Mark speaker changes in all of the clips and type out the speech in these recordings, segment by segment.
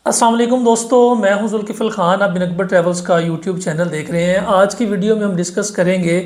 Speaker 1: अस्सलाम वालेकुम दोस्तों, मैं हूं जुल्किफल खान। आप बिन अकबर ट्रैवल्स का यूट्यूब चैनल देख रहे हैं। आज की वीडियो में हम डिस्कस करेंगे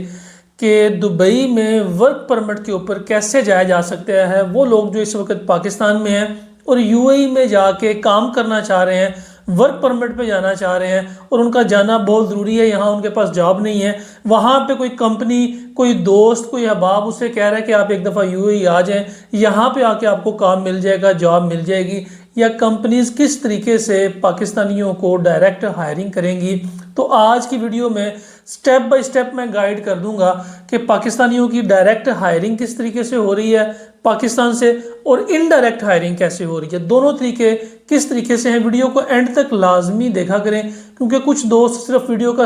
Speaker 1: कि दुबई में वर्क परमिट के ऊपर कैसे जाया जा सकता है। वो लोग जो इस वक्त पाकिस्तान में हैं और यूएई में जाके काम करना चाह रहे हैं, वर्क परमिट पे जाना चाह रहे हैं और उनका जाना बहुत ज़रूरी है, यहाँ उनके पास जॉब नहीं है, वहाँ पे कोई कंपनी, कोई दोस्त, कोई अहबाब उससे कह रहा है कि आप एक दफ़ा यूएई आ जाएं, यहाँ पे आके आपको काम मिल जाएगा, जॉब मिल जाएगी। या कंपनीज किस तरीके से पाकिस्तानियों को डायरेक्ट हायरिंग करेंगी। तो आज की वीडियो में स्टेप बाय स्टेप मैं गाइड कर दूंगा कि पाकिस्तानियों की डायरेक्ट हायरिंग किस तरीके से हो रही है पाकिस्तान से और इनडायरेक्ट हायरिंग कैसे हो रही है। दोनों तरीके किस तरीके से हैं, वीडियो को एंड तक लाजमी देखा करें, क्योंकि कुछ दोस्त सिर्फ वीडियो का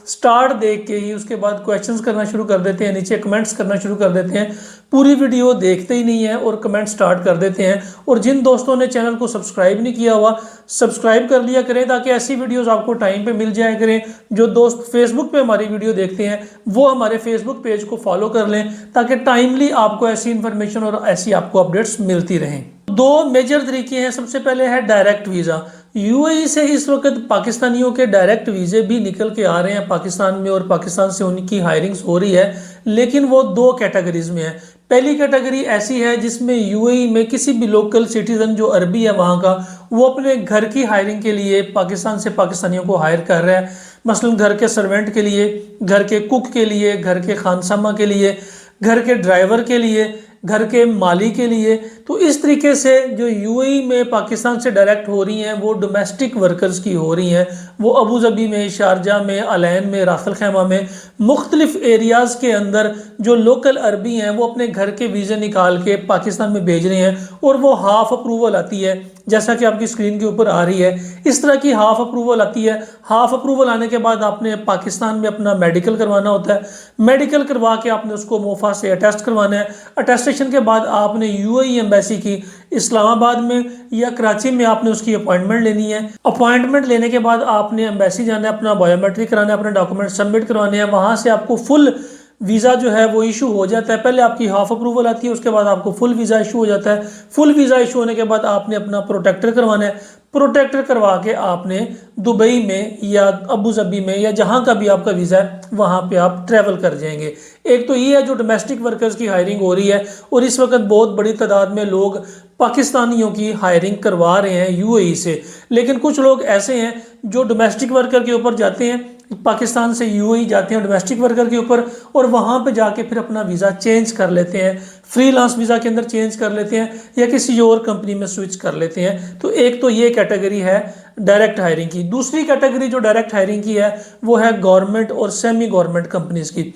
Speaker 1: स्टार्ट देख के ही उसके बाद क्वेश्चंस करना शुरू कर देते हैं, नीचे कमेंट्स करना शुरू कर देते हैं, पूरी वीडियो देखते ही नहीं है और कमेंट स्टार्ट कर देते हैं। और जिन दोस्तों ने चैनल को सब्सक्राइब नहीं किया हुआ, सब्सक्राइब कर लिया करें ताकि ऐसी वीडियोस आपको टाइम पे मिल जाया करें। जो दोस्त फेसबुक पे हमारी वीडियो देखते हैं वो हमारे फेसबुक पेज को फॉलो कर लें ताकि टाइमली आपको ऐसी इंफॉर्मेशन और ऐसी आपको अपडेट्स मिलती रहें। दो मेजर तरीके हैं। सबसे पहले है डायरेक्ट वीज़ा। यूएई से इस वक्त पाकिस्तानियों के डायरेक्ट वीज़े भी निकल के आ रहे हैं पाकिस्तान में और पाकिस्तान से उनकी हायरिंग्स हो रही है, लेकिन वो दो कैटेगरीज में है। पहली कैटेगरी ऐसी है जिसमें यूएई में किसी भी लोकल सिटीजन जो अरबी है वहाँ का, वो अपने घर की हायरिंग के लिए पाकिस्तान से पाकिस्तानियों को हायर कर रहा है। मसलन घर के सर्वेंट के लिए, घर के कुक के लिए, घर के खानसामा के लिए, घर के ड्राइवर के लिए, घर के माली के लिए। तो इस तरीके से जो यूएई में पाकिस्तान से डायरेक्ट हो रही हैं वो डोमेस्टिक वर्कर्स की हो रही हैं। वो अबू धाबी में, शारजा में, अलैन में, रासल खैमा में, मुख्तलिफ एरियाज़ के अंदर जो लोकल अरबी हैं वो अपने घर के वीज़े निकाल के पाकिस्तान में भेज रहे हैं और वो हाफ अप्रूवल आती है, जैसा कि आपकी स्क्रीन के ऊपर आ रही है। इस तरह की हाफ अप्रूवल आती है। हाफ अप्रूवल आने के बाद आपने पाकिस्तान में अपना मेडिकल करवाना होता है। मेडिकल करवा के आपने उसको मोफा से अटेस्ट करवाना है। अटेस्टेशन के बाद आपने यूएई एम्बेसी की इस्लामाबाद में या कराची में आपने उसकी अपॉइंटमेंट लेनी है। अपॉइंटमेंट लेने के बाद आपने एम्बेसी जाना है, अपना बायोमेट्रिक कराना है, अपने डॉक्यूमेंट सबमिट करवाने हैं। वहाँ से आपको फुल वीज़ा जो है वो इशू हो जाता है। पहले आपकी हाफ अप्रूवल आती है, उसके बाद आपको फुल वीज़ा इशू हो जाता है। फुल वीज़ा इशू होने के बाद आपने अपना प्रोटेक्टर करवाना है। प्रोटेक्टर करवा के आपने दुबई में या अबू धाबी में या जहाँ का भी आपका वीज़ा है वहाँ पे आप ट्रैवल कर जाएंगे। एक तो ये है जो डोमेस्टिक वर्कर्स की हायरिंग हो रही है और इस वक्त बहुत बड़ी तादाद में लोग पाकिस्तानियों की हायरिंग करवा रहे हैं यूएई से। लेकिन कुछ लोग ऐसे हैं जो डोमेस्टिक वर्कर के ऊपर जाते हैं, पाकिस्तान से यूएई जाते हैं डोमेस्टिक वर्कर के ऊपर और वहाँ पे जाके फिर अपना वीज़ा चेंज कर लेते हैं, फ्रीलांस वीज़ा के अंदर चेंज कर लेते हैं या किसी और कंपनी में स्विच कर लेते हैं। तो एक तो ये कैटेगरी है डायरेक्ट हायरिंग की। दूसरी कैटेगरी जो डायरेक्ट हायरिंग की है वो है गवर्नमेंट और सेमी गवर्नमेंट कंपनीज की।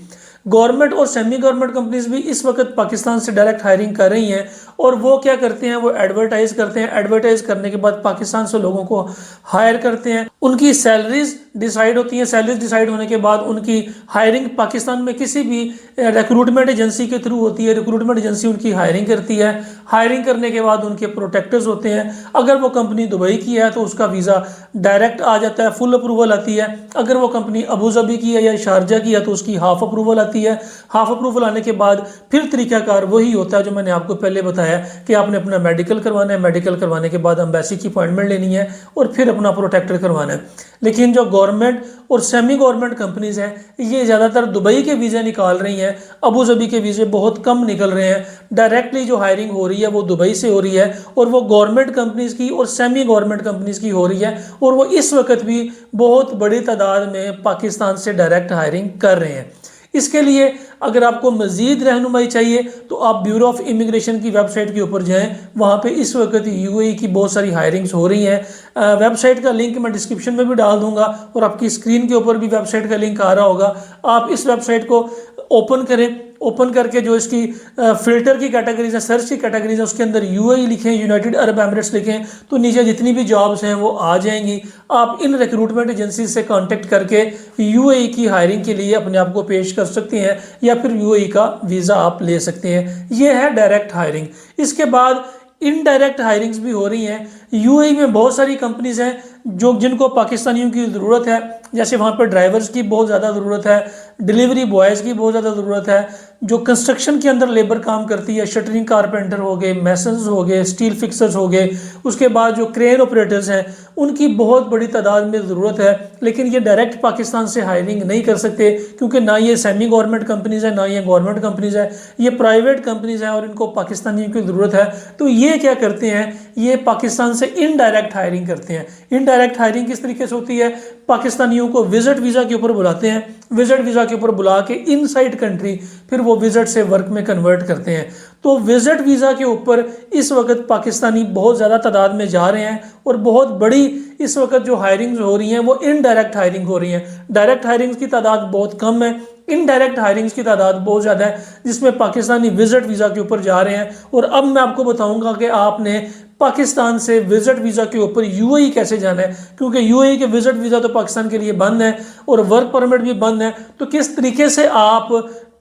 Speaker 1: गवर्नमेंट और सेमी गवर्नमेंट कंपनीज भी इस वक्त पाकिस्तान से डायरेक्ट हायरिंग कर रही हैं और वो क्या करते हैं, वो एडवर्टाइज करते हैं। एडवर्टाइज करने के बाद पाकिस्तान से लोगों को हायर करते हैं। उनकी सैलरीज डिसाइड होती हैं। सैलरीज डिसाइड होने के बाद उनकी हायरिंग पाकिस्तान में किसी भी रिक्रूटमेंट एजेंसी के थ्रू होती है। रिक्रूटमेंट एजेंसी उनकी हायरिंग करती है। हायरिंग करने के बाद उनके प्रोटेक्टर्स होते हैं। अगर वो कंपनी दुबई की है तो उसका वीज़ा डायरेक्ट आ जाता है, फुल अप्रूवल आती है। अगर वो कंपनी अबू धाबी की है या शारजा की है तो उसकी हाफ अप्रूवल आती है। हाफ अप्रूवल आने के बाद फिर तरीकाकार वही होता है जो मैंने आपको पहले बताया कि आपने अपना मेडिकल करवाना है। मेडिकल करवाने के बाद एम्बेसी की अपॉइंटमेंट लेनी है और फिर अपना प्रोटेक्टर करवाना है। लेकिन जो गवर्नमेंट और सेमी गवर्नमेंट कंपनीज हैं ये ज़्यादातर दुबई के वीज़े निकाल रही हैं। अबू धाबी के वीज़े बहुत कम निकल रहे हैं। डायरेक्टली जो हायरिंग हो रही है वो दुबई से हो रही है और वो गवर्नमेंट कंपनीज की और सेमी गवर्नमेंट कंपनीज की हो रही है और वो इस वक्त भी बहुत बड़ी तादाद में पाकिस्तान से डायरेक्ट हायरिंग कर रहे हैं। इसके लिए अगर आपको मज़ीद रहनुमाई चाहिए तो आप ब्यूरो ऑफ इमिग्रेशन की वेबसाइट के ऊपर जाएं। वहाँ पे इस वक्त यूएई की बहुत सारी हायरिंग्स हो रही हैं। वेबसाइट का लिंक मैं डिस्क्रिप्शन में भी डाल दूंगा और आपकी स्क्रीन के ऊपर भी वेबसाइट का लिंक आ रहा होगा। आप इस वेबसाइट को ओपन करें। ओपन करके जो इसकी फिल्टर की कैटेगरीज है, सर्च की कैटेगरीज है, उसके अंदर यूएई लिखें, यूनाइटेड अरब एमिरेट्स लिखें तो नीचे जितनी भी जॉब्स हैं वो आ जाएंगी। आप इन रिक्रूटमेंट एजेंसी से कांटेक्ट करके यूएई की हायरिंग के लिए अपने आप को पेश कर सकते हैं या फिर यूएई का वीज़ा आप ले सकते हैं। ये है डायरेक्ट हायरिंग। इसके बाद इनडायरेक्ट हायरिंग्स भी हो रही हैं। यूएई में बहुत सारी कंपनीज हैं जो जिनको पाकिस्तानियों की ज़रूरत है, जैसे वहाँ पर ड्राइवर्स की बहुत ज़्यादा ज़रूरत है, डिलीवरी बॉयज़ की बहुत ज़्यादा ज़रूरत है, जो कंस्ट्रक्शन के अंदर लेबर काम करती है, शटरिंग कारपेंटर हो गए, मैसन्स हो गए, स्टील फिक्सर्स हो गए, उसके बाद जो क्रेन ऑपरेटर्स हैं उनकी बहुत बड़ी तादाद में ज़रूरत है। लेकिन ये डायरेक्ट पाकिस्तान से हायरिंग नहीं कर सकते, क्योंकि ना ये सेमी गवर्नमेंट कंपनीज़ है, ना ये गवर्नमेंट कंपनीज़ है, ये प्राइवेट कंपनीज़ हैं और इनको पाकिस्तानियों की ज़रूरत है। तो ये क्या करते हैं, ये पाकिस्तान से इनडायरेक्ट हायरिंग करते हैं। इनडायरेक्ट हायरिंग किस तरीके से होती है, पाकिस्तानियों को विजिट वीज़ा के ऊपर बुलाते हैं, विजिट वीज़ा के ऊपर बुला के इनसाइड कंट्री फिर वो विजिट से वर्क में कन्वर्ट करते हैं। तो विजिट वीज़ा के ऊपर इस वक्त पाकिस्तानी बहुत ज़्यादा तादाद में जा रहे हैं और बहुत बड़ी इस वक्त जो हायरिंग हो रही हैं वो इनडायरेक्ट हायरिंग हो रही हैं। डायरेक्ट हायरिंग की तादाद बहुत कम है, इनडायरेक्ट हायरिंग्स की तादाद बहुत ज़्यादा है, जिसमें पाकिस्तानी विजिट वीज़ा के ऊपर जा रहे हैं। और अब मैं आपको बताऊंगा कि आपने पाकिस्तान से विजिट वीज़ा के ऊपर यूएई कैसे जाना है, क्योंकि यूएई के विजिट वीज़ा तो पाकिस्तान के लिए बंद है और वर्क परमिट भी बंद है। तो किस तरीके से आप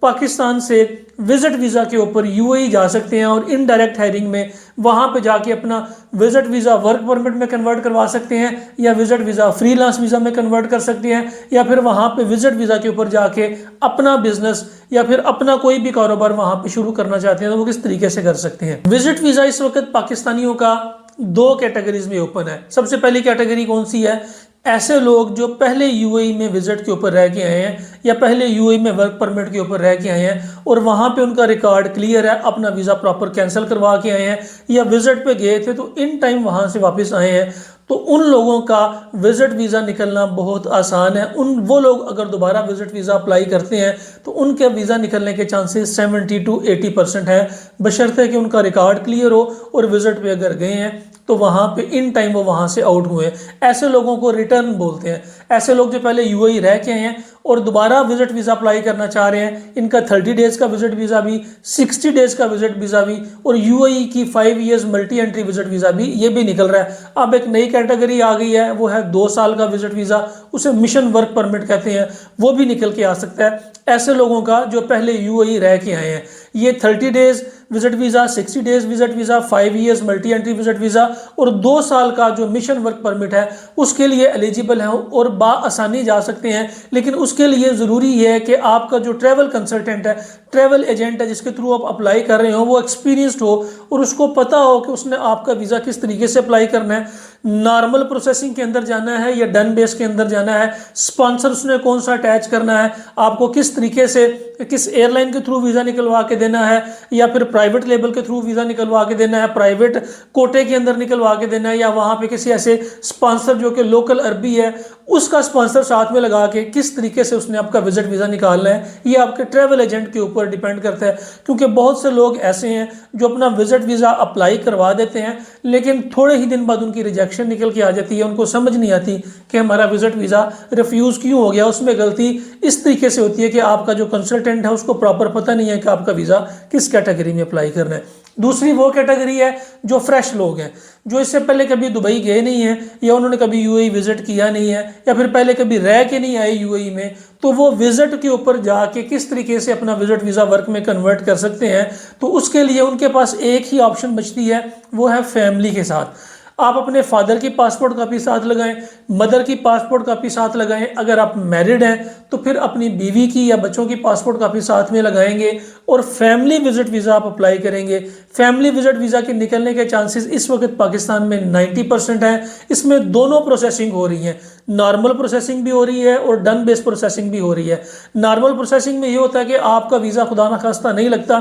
Speaker 1: पाकिस्तान से विजिट वीज़ा के ऊपर यूएई जा सकते हैं और इनडायरेक्ट हायरिंग में वहाँ पे जाके अपना विजिट वीज़ा वर्क परमिट में कन्वर्ट करवा सकते हैं, या विजिट वीज़ा फ्रीलांस वीज़ा में कन्वर्ट कर सकते हैं, या फिर वहाँ पे विजिट वीज़ा के ऊपर जाके अपना बिजनेस या फिर अपना कोई भी कारोबार वहाँ पे शुरू करना चाहते हैं तो वो किस तरीके से कर सकते हैं। विजिट वीज़ा इस वक्त पाकिस्तानियों का दो कैटेगरीज में ओपन है। सबसे पहली कैटेगरी कौन सी है, ऐसे लोग जो पहले यूएई में विजिट के ऊपर रह के आए हैं या पहले यूएई में वर्क परमिट के ऊपर रह के आए हैं और वहाँ पे उनका रिकॉर्ड क्लियर है, अपना वीज़ा प्रॉपर कैंसिल करवा के आए हैं, या विजिट पे गए थे तो इन टाइम वहाँ से वापस आए हैं, तो उन लोगों का विजिट वीज़ा निकलना बहुत आसान है। वो लोग अगर दोबारा विजिट वीज़ा अप्लाई करते हैं तो उनके वीज़ा निकलने के चांसेस 70 to 80% है, बशर्ते कि उनका रिकॉर्ड क्लियर हो और विजिट पे अगर गए हैं तो वहाँ पे इन टाइम वो वहाँ से आउट हुए। ऐसे लोगों को रिटर्न बोलते हैं। ऐसे लोग जो पहले यूएई रह के आए हैं और दोबारा विजिट वीज़ा अप्लाई करना चाह रहे हैं, इनका 30 डेज़ का विजिट वीज़ा भी, 60 डेज़ का विजिट वीज़ा भी और यूएई की 5 years multi entry visit visa भी, ये भी निकल रहा है। अब एक नई कैटेगरी आ गई है, वो है 2 साल का विजिट वीज़ा, उसे मिशन वर्क परमिट कहते हैं, वो भी निकल के आ सकता है। ऐसे लोगों का जो पहले यूएई रह के आए हैं, ये 30 days visit visa, 60 days visit visa, 5 years multi entry visit visa और 2 साल का जो मिशन वर्क परमिट है उसके लिए एलिजिबल है और आसानी जा सकते हैं। लेकिन उसके लिए ज़रूरी है कि आपका जो ट्रैवल कंसल्टेंट है, ट्रैवल एजेंट है जिसके थ्रू आप अप्लाई कर रहे हो, वो एक्सपीरियंस्ड हो और उसको पता हो कि उसने आपका वीज़ा किस तरीके से अप्लाई करना है, नॉर्मल प्रोसेसिंग के अंदर जाना है या डन बेस के अंदर जाना है, स्पॉन्सर उसने कौन सा अटैच करना है, आपको किस तरीके से किस एयरलाइन के थ्रू वीज़ा निकलवा के देना है या फिर प्राइवेट लेबल के थ्रू वीज़ा निकलवा के देना है, प्राइवेट कोटे के अंदर निकलवा के देना है, या वहाँ पे किसी ऐसे स्पॉन्सर जो कि लोकल अरबी है उसका स्पॉन्सर साथ में लगा के किस तरीके से उसने आपका विजिट वीज़ा निकालना है, ये आपके ट्रैवल एजेंट के ऊपर डिपेंड करता है। क्योंकि बहुत से लोग ऐसे हैं जो अपना विजिट वीज़ा अप्लाई करवा देते हैं लेकिन थोड़े ही दिन बाद उनकी रिजेक्शन निकल के आ जाती है, उनको समझ नहीं आती कि हमारा विजिट वीज़ा रिफ्यूज़ क्यों हो गया। उसमें गलती इस तरीके से होती है कि आपका जो कंसल्टेंट है उसको प्रॉपर पता नहीं है कि आपका वीज़ा किस कैटेगरी में अप्लाई करना है। दूसरी वो कैटेगरी है जो फ्रेश लोग हैं, जो इससे पहले कभी दुबई गए नहीं हैं या उन्होंने कभी यूएई विजिट किया नहीं है या फिर पहले कभी रह के नहीं आए यूएई में, तो वो विजिट के ऊपर जाके किस तरीके से अपना विजिट वीज़ा वर्क में कन्वर्ट कर सकते हैं। तो उसके लिए उनके पास एक ही ऑप्शन बचती है, वो है फैमिली के साथ। आप अपने फादर की पासपोर्ट कापी साथ लगाएं, मदर की पासपोर्ट कापी साथ लगाएं, अगर आप मैरिड हैं तो फिर अपनी बीवी की या बच्चों की पासपोर्ट कापी साथ में लगाएंगे और फैमिली विजिट वीज़ा आप अप्लाई करेंगे। फैमिली विजिट वीज़ा के निकलने के चांसेस इस वक्त पाकिस्तान में 90% है। इसमें दोनों प्रोसेसिंग हो रही है, नॉर्मल प्रोसेसिंग भी हो रही है और डन बेस प्रोसेसिंग भी हो रही है। नॉर्मल प्रोसेसिंग में ये होता है कि आपका वीज़ा खुदा न खास्ता नहीं लगता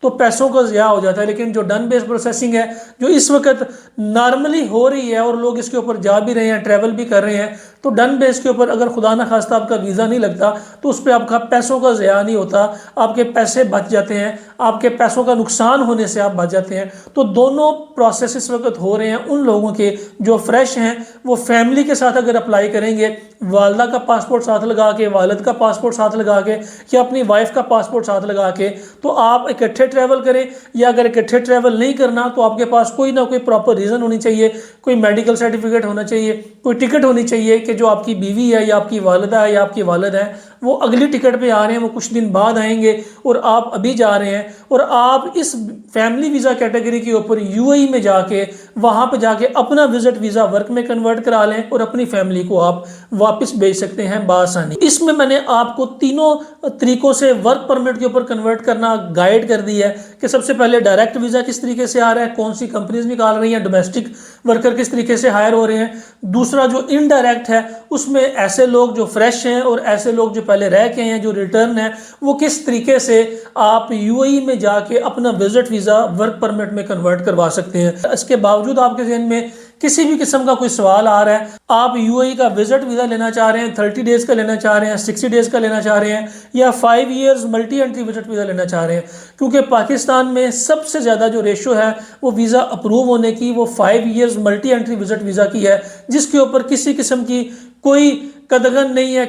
Speaker 1: तो पैसों का ज़िया हो जाता है, लेकिन जो डन बेस प्रोसेसिंग है जो इस वक्त नॉर्मली हो रही है और लोग इसके ऊपर जा भी रहे हैं, ट्रैवल भी कर रहे हैं, तो डन बेस के ऊपर अगर खुदा ना खास्ता आपका वीज़ा नहीं लगता तो उस पर आपका पैसों का ज़िया नहीं होता, आपके पैसे बच जाते हैं, आपके पैसों का नुकसान होने से आप बच जाते हैं। तो दोनों प्रोसेस इस वक्त हो रहे हैं उन लोगों के जो फ्रेश हैं, वो फैमिली के साथ अगर अप्लाई करेंगे, वालदा का पासपोर्ट साथ लगा के, वालिद का पासपोर्ट साथ लगा के या अपनी वाइफ का पासपोर्ट साथ लगा के, तो आप इकट्ठे ट्रैवल करें। या अगर इकट्ठे ट्रैवल नहीं करना तो आपके पास कोई ना कोई प्रॉपर रीज़न होनी चाहिए, कोई मेडिकल सर्टिफिकेट होना चाहिए, कोई टिकट होनी चाहिए कि जो आपकी बीवी है या आपकी वालिदा है या आपके वालिद हैं वो अगली टिकट पे आ रहे हैं, वो कुछ दिन बाद आएंगे और आप अभी जा रहे हैं, और आप इस फैमिली वीज़ा कैटेगरी के ऊपर यूएई में जाके वहाँ पे जाके अपना विजिट वीज़ा वर्क में कन्वर्ट करा लें और अपनी फैमिली को आप वापस भेज सकते हैं बासानी। इसमें मैंने आपको तीनों तरीकों से वर्क परमिट के ऊपर कन्वर्ट करना गाइड कर दी है कि सबसे पहले डायरेक्ट वीज़ा किस तरीके से आ रहा है, कौन सी कंपनीज निकाल रही हैं, डोमेस्टिक वर्कर किस तरीके से हायर हो रहे हैं। दूसरा जो इनडायरेक्ट है उसमें ऐसे लोग जो फ्रेश हैं और ऐसे लोग जो पहले रह के हैं, जो रिटर्न है, वो किस तरीके से आप यूएई में जाके अपना विजिट वीज़ा वर्क परमिट में कन्वर्ट करवा सकते हैं। इसके बावजूद आपके ज़हन में किसी भी किस्म का कोई सवाल आ रहा है, आप यूएई का विजिट वीज़ा लेना चाह रहे हैं, 30 डेज़ का लेना चाह रहे हैं, 60 डेज़ का लेना चाह रहे हैं, या 5 years multi entry visit visa लेना चाह रहे हैं, क्योंकि पाकिस्तान में सबसे ज़्यादा जो रेशो है वो वीज़ा अप्रूव होने की वो 5 years multi entry visit visa की है, जिसके ऊपर किसी किस्म की कोई कदगन नहीं है,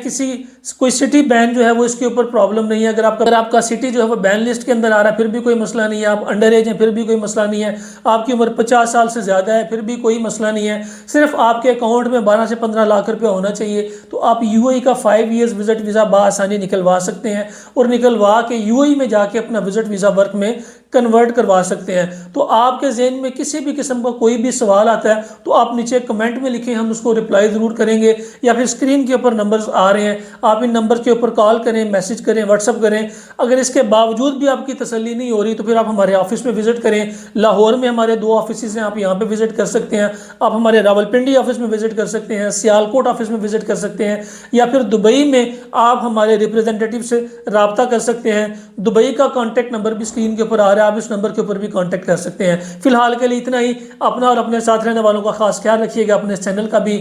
Speaker 1: कोई सिटी बैन जो है वो इसके ऊपर प्रॉब्लम नहीं है। अगर आपका सिटी जो है वो बैन लिस्ट के अंदर आ रहा है फिर भी कोई मसला नहीं है, आप अंडर एज हैं फिर भी कोई मसला नहीं है, आपकी उम्र 50 साल से ज़्यादा है फिर भी कोई मसला नहीं है, सिर्फ आपके अकाउंट में 12 से 15 लाख रुपया होना चाहिए तो आप यूएई का 5 ईयर्स विजिट वीज़ा बासानी निकलवा सकते हैं और निकलवा के यूएई में जाके अपना विजिट वीज़ा वर्क में कन्वर्ट करवा सकते हैं। तो आपके जहन में किसी भी किस्म का कोई भी सवाल आता है तो आप नीचे कमेंट में लिखें, हम उसको रिप्लाई ज़रूर करेंगे, या फिर स्क्रीन के ऊपर नंबर्स आ रहे हैं, आप इन नंबर के ऊपर कॉल करें, मैसेज करें, व्हाट्सअप करें। अगर इसके बावजूद भी आपकी तसल्ली नहीं हो रही तो फिर आप हमारे ऑफिस में विजिट करें। लाहौर में हमारे 2 ऑफिस हैं, आप यहाँ पे विजिट कर सकते हैं, आप हमारे रावलपिंडी ऑफिस में विजिट कर सकते हैं, सियालकोट ऑफिस में विजिट कर सकते हैं, या फिर दुबई में आप हमारे रिप्रेजेंटेटिव से रब्ता कर सकते हैं। दुबई का कॉन्टैक्ट नंबर भी स्क्रीन के ऊपर आ रहा है, आप इस नंबर के ऊपर भी कांटेक्ट कर सकते हैं। फिलहाल के लिए इतना ही। अपना और अपने साथ रहने वालों का खास ख्याल रखिएगा, अपने चैनल का भी।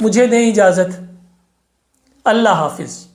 Speaker 1: मुझे दें इजाज़त। अल्लाह हाफिज़।